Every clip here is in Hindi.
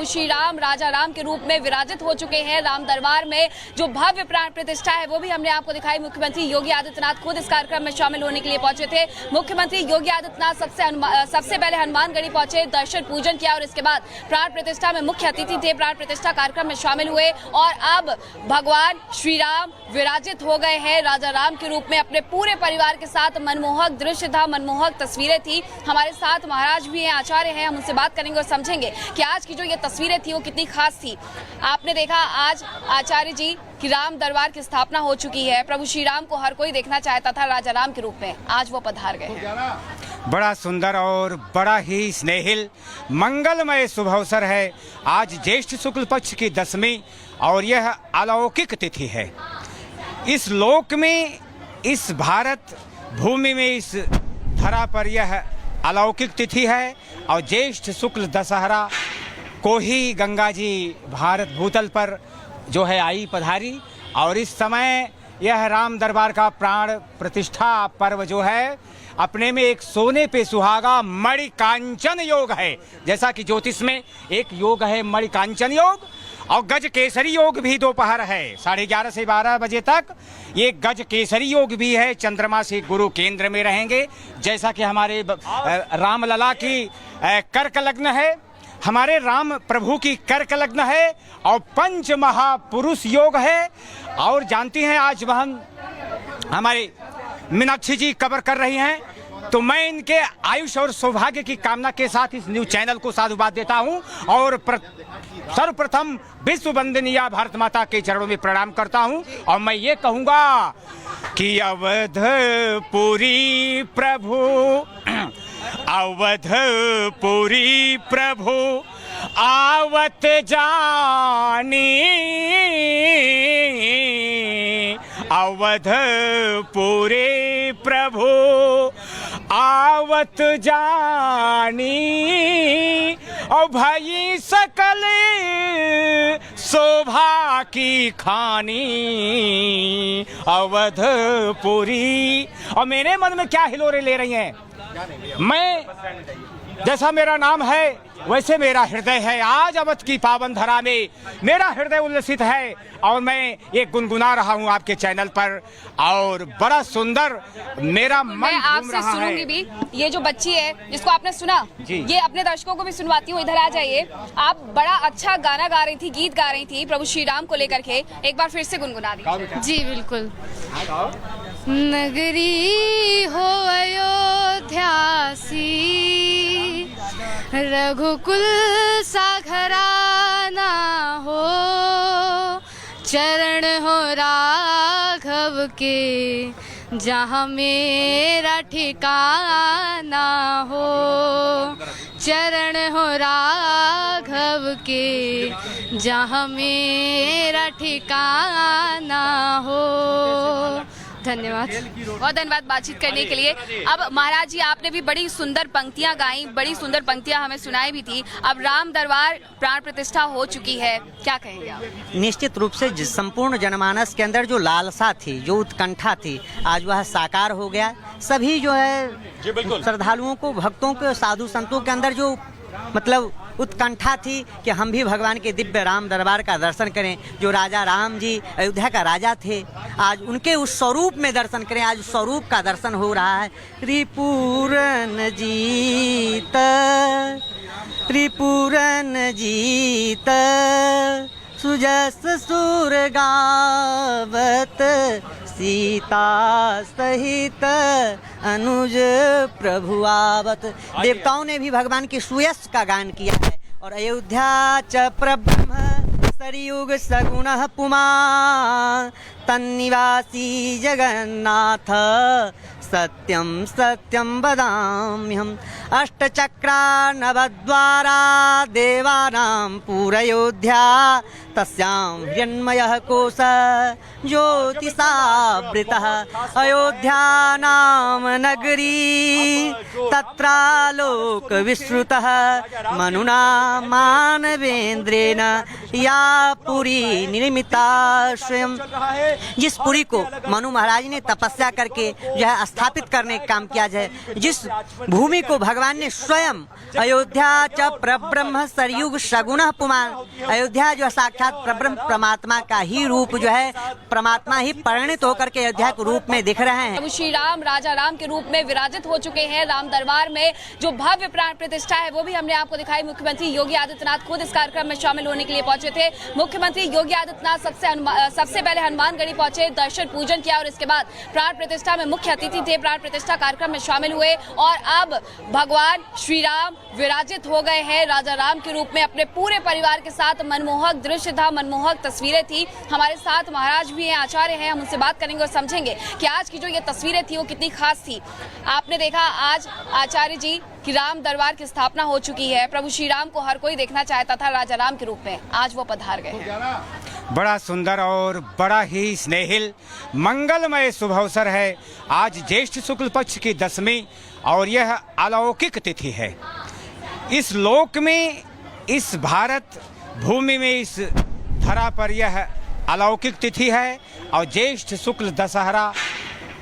प्रभु श्री राम राजा राम के रूप में विराजित हो चुके हैं राम दरबार में। जो भव्य प्राण प्रतिष्ठा है वो भी हमने आपको दिखाई। मुख्यमंत्री योगी आदित्यनाथ खुद इस कार्यक्रम में शामिल होने के लिए पहुंचे थे। मुख्यमंत्री योगी आदित्यनाथ सबसे पहले हनुमानगढ़ी पहुंचे, दर्शन पूजन किया और इसके बाद प्राण प्रतिष्ठा में मुख्य अतिथि थे, प्राण प्रतिष्ठा कार्यक्रम में शामिल हुए। और अब भगवान श्री राम विराजित हो गए हैं राजा राम के रूप में अपने पूरे परिवार के साथ। मनमोहक दृश्य था, मनमोहक तस्वीरें थी। हमारे साथ महाराज भी हैं, आचार्य हैं, हम उनसे बात करेंगे और समझेंगे कि आज की जो ये तस्वीरें थी वो कितनी खास थी। आपने देखा आज आचार्य जी कि राम दरबार की स्थापना हो चुकी है। प्रभु श्री राम को हर कोई देखना चाहता था राजा राम के रूप में, आज वो पधार गए हैं। बड़ा सुंदर और बड़ा ही स्नेहिल मंगलमय शुभ अवसर है। आज ज्येष्ठ शुक्ल पक्ष की 10वीं और यह अलौकिक तिथि है। इस लोक में, इस भारत भूमि में, इस धरा पर यह अलौकिक तिथि है और ज्येष्ठ शुक्ल दशहरा को ही गंगा जी भारत भूतल पर जो है आई पधारी। और इस समय यह राम दरबार का प्राण प्रतिष्ठा पर्व जो है अपने में एक सोने पे सुहागा मणिकांचन योग है। जैसा कि ज्योतिष में एक योग है मणिकांचन योग, और गज केसरी योग भी दोपहर है 11:30 से 12 बजे तक। ये गज केसरी योग भी है, चंद्रमा से गुरु केंद्र में रहेंगे। जैसा कि हमारे रामलला की कर्क लग्न है, हमारे राम प्रभु की कर्क लग्न है और पंच महापुरुष योग है। और जानती हैं आज वह हमारे मीनाक्षी जी कवर कर रही हैं, तो मैं इनके आयुष और सौभाग्य की कामना के साथ इस न्यूज चैनल को साधुवाद देता हूं और सर्वप्रथम विश्व वंदनीय भारत माता के चरणों में प्रणाम करता हूं। और मैं ये कहूंगा कि अवधपुरी प्रभु, अवधपुरी प्रभु आवत जानी, अवधपुरी प्रभु आवत जानी, और भई सकल शोभा की खानी अवधपुरी। और मेरे मन में क्या हिलोरे ले रही हैं? मैं जैसा मेरा नाम है वैसे मेरा हृदय है। आज अवध की पावन धरा में मेरा हृदय उल्लसित है और मैं ये गुनगुना रहा हूँ आपके चैनल पर, और बड़ा सुंदर मेरा मन मैं आपसे सुनूंगी भी। ये जो बच्ची है जिसको आपने सुना, ये अपने दर्शकों को भी सुनवाती हूँ। इधर आ जाइए। आप बड़ा अच्छा गाना गा रही थी, गीत गा रही थी प्रभु श्री राम को लेकर के, एक बार फिर से गुनगुना दी। जी बिल्कुल। नगरी हो अयोध्यासी, रघुकुल सा घराना हो, चरण हो राघव के जहाँ मेरा ठिकाना हो, चरण हो राघव के जहाँ मेरा ठिकाना हो। धन्यवाद, बहुत धन्यवाद बातचीत करने के लिए। अब महाराज जी आपने भी बड़ी सुंदर पंक्तियां गाई, बड़ी सुंदर पंक्तियां हमें सुनाई भी थी। अब राम दरबार प्राण प्रतिष्ठा हो चुकी है, क्या कहेंगे आप? निश्चित रूप से संपूर्ण जनमानस के अंदर जो लालसा थी, जो उत्कंठा थी, आज वह साकार हो गया। सभी जो है श्रद्धालुओं को, भक्तों को, साधु संतों के अंदर जो मतलब उत्कंठा थी कि हम भी भगवान के दिव्य राम दरबार का दर्शन करें। जो राजा राम जी अयोध्या का राजा थे, आज उनके उस स्वरूप में दर्शन करें। आज स्वरूप का दर्शन हो रहा है। त्रिपुरन जीत, त्रिपुरन जीत, सुजस सुर गावत, सीता सहित अनुज प्रभु आवत। देवताओं ने भी भगवान की सुयश का गान किया है। और अयोध्या च प्रब्रह्म सरयुग सगुणः पुमान्, तन्निवासी जगन्नाथ सत्यम सत्यम वदाम्यहम्। अष्टचक्रा नवद्वारा देवानां पूरयोध्या, तस्यां हिरण्मयः कोश ज्योतिषावृतः। अयोध्या नाम नगरी तत्रालोक विश्रुतः, मनुना मानवेन्द्रेण या पुरी निर्मिता स्वयं। जिस पुरी को मनु महाराज ने तपस्या करके जो है स्थापित करने का काम किया जाए, जिस भूमि को भगवान ने स्वयं अयोध्या च परब्रह्म सरयुग सगुण पुमान, अयोध्या जो साक्षात परब्रह्म परमात्मा का ही रूप जो है, परमात्मा ही परिणित होकर के अयोध्या के रूप में दिख रहे हैं। प्रभु श्री राम राजा राम के रूप में विराजित हो चुके हैं। राम दरबार में जो भव्य प्राण प्रतिष्ठा है वो भी हमने आपको दिखाई। मुख्यमंत्री योगी आदित्यनाथ खुद इस कार्यक्रम में शामिल होने के लिए पहुंचे थे। मुख्यमंत्री योगी आदित्यनाथ सबसे पहले हनुमानगढ़ी पहुंचे, दर्शन पूजन किया और इसके बाद प्राण प्रतिष्ठा में मुख्य अतिथि थे, प्राण प्रतिष्ठा कार्यक्रम में शामिल हुए और अब भगवान श्री राम विराजित हो गए हैं राजा राम के रूप में अपने पूरे परिवार के साथ। मनमोहक दृश्य था, मनमोहक तस्वीरें थी। हमारे साथ महाराज भी हैं, आचार्य हैं, हम उनसे बात करेंगे और समझेंगे कि आज की जो ये तस्वीरें थी वो कितनी खास थी। आपने देखा आज आचार्य जी कि राम दरबार की स्थापना हो चुकी है। प्रभु श्री राम को हर कोई देखना चाहता था राजा राम के रूप में, आज वो पधार गए हैं। बड़ा सुंदर और बड़ा ही स्नेहिल मंगलमय शुभ अवसर है। आज ज्येष्ठ शुक्ल पक्ष की 10वीं और यह अलौकिक तिथि है। इस लोक में, इस भारत भूमि में, इस धरा पर यह अलौकिक तिथि है और ज्येष्ठ शुक्ल दशहरा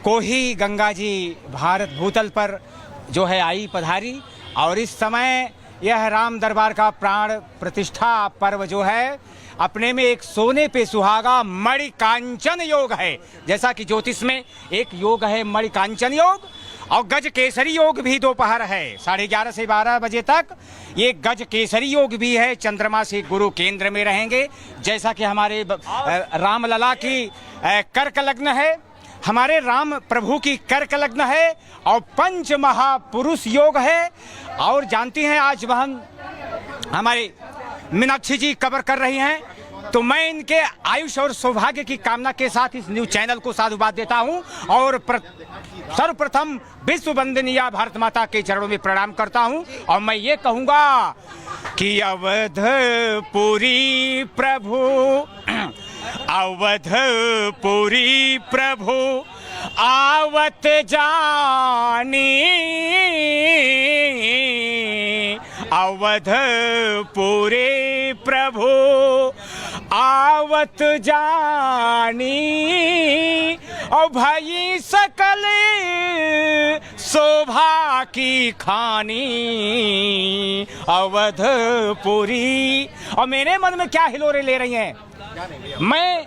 को ही गंगा जी भारत भूतल पर जो है आई पधारी और इस समय यह राम दरबार का प्राण प्रतिष्ठा पर्व जो है अपने में एक सोने पे सुहागा मणिकांचन योग है। जैसा कि ज्योतिष में एक योग है मणिकांचन योग और गज केसरी योग भी दोपहर है 11:30 से 12 बजे तक। ये गज केसरी योग भी है, चंद्रमा से गुरु केंद्र में रहेंगे। जैसा कि हमारे रामलला की कर्क लग्न है, हमारे राम प्रभु की कर्क लग्न है और पंच महापुरुष योग है। और जानती हैं आज वह हमारे मीनाक्षी जी कवर कर रही हैं, तो मैं इनके आयुष और सौभाग्य की कामना के साथ इस न्यूज चैनल को साधुवाद देता हूं और सर्वप्रथम विश्व वंदनीय भारत माता के चरणों में प्रणाम करता हूं। और मैं ये कहूंगा कि अवधपुरी प्रभु, अवधपुरी प्रभु आवत जानी, अवधपुरी प्रभु आवत जानी और भाई सकल शोभा की खानी अवधपुरी। और मेरे मन में क्या हिलोरे ले रही हैं, मैं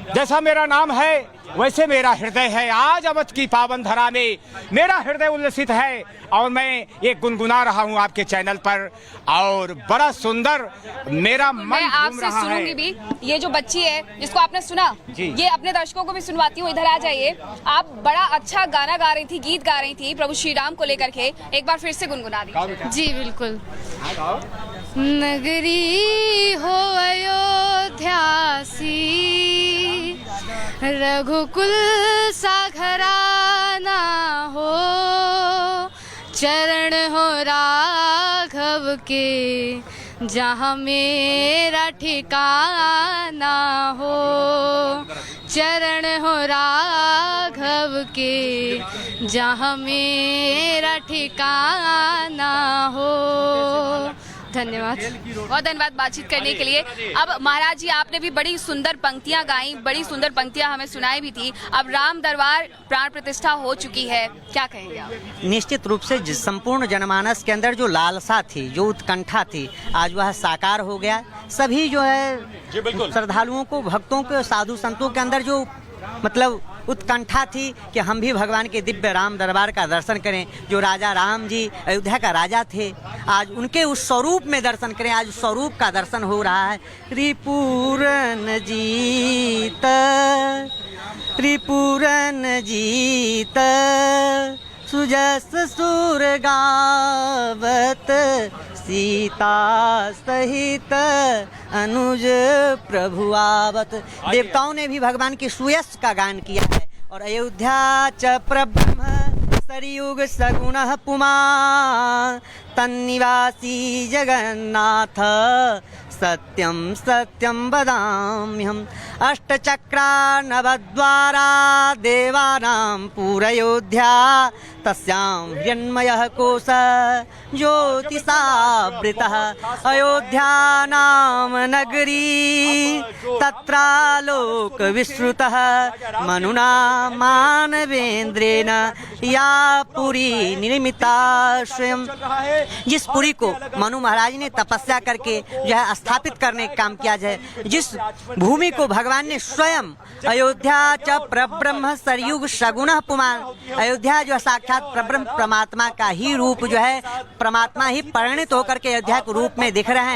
जैसा मेरा नाम है वैसे मेरा हृदय है। आज अवध की पावन धरा में मेरा हृदय उल्लसित है और मैं ये गुनगुना रहा हूँ आपके चैनल पर और बड़ा सुंदर मेरा मन मैं आपसे सुनूंगी भी। ये जो बच्ची है जिसको आपने सुना, ये अपने दर्शकों को भी सुनवाती हूँ। इधर आ जाइए। आप बड़ा अच्छा गाना गा रही थी, गीत गा रही थी प्रभु श्री राम को लेकर के, एक बार फिर से गुनगुना दी। जी बिल्कुल। नगरी हो अयोध्यासी, रघुकुल सा घराना हो, चरण हो राघव के जहाँ मेरा ठिकाना हो, चरण हो राघव के जहाँ मेरा ठिकाना हो। धन्यवाद, बहुत धन्यवाद बातचीत करने के लिए। अब महाराज जी आपने भी बड़ी सुंदर पंक्तियां गाई, बड़ी सुंदर पंक्तियां हमें सुनाई भी थी। अब राम दरबार प्राण प्रतिष्ठा हो चुकी है, क्या कहेंगे आप? निश्चित रूप से संपूर्ण जनमानस के अंदर जो लालसा थी, जो उत्कंठा थी, आज वह साकार हो गया। सभी जो है श्रद्धालुओं को, भक्तों को, साधु संतों के अंदर जो मतलब उत्कंठा थी कि हम भी भगवान के दिव्य राम दरबार का दर्शन करें। जो राजा राम जी अयोध्या का राजा थे, आज उनके उस स्वरूप में दर्शन करें। आज स्वरूप का दर्शन हो रहा है। त्रिपुरन जीत, त्रिपुरन जीत, सुजस सुर गावत, सीता सहित अनुज प्रभु आवत। देवताओं ने भी भगवान की सुयश का गान किया है। और अयोध्या च प्रब्रह्म सरयुग सगुण पुमान, तन्निवासी जगन्नाथ सत्यम सत्यम वदाम्यहम्। अष्टचक्रा नवद्वारा देवानां पूरयोध्या, तस्यां हिरण्मयः कोशः ज्योतिषावृतः अयोध्या नाम नगरी तत्रालोक विश्रुतः मनुना मानवेंद्रेण या पुरी निर्मिता स्वयं। जिस पुरी को मनु महाराज ने तपस्या करके जो है स्थापित करने का काम किया जाए, जिस भूमि को भगवान ने स्वयं अयोध्या च परब्रह्म सरयुग सगुणः पुमान, अयोध्या जो साक्षात परब्रह्म परमात्मा का ही रूप जो है परमात्मा ही परिणित होकर के अयोध्या के रूप में दिख रहे हैं।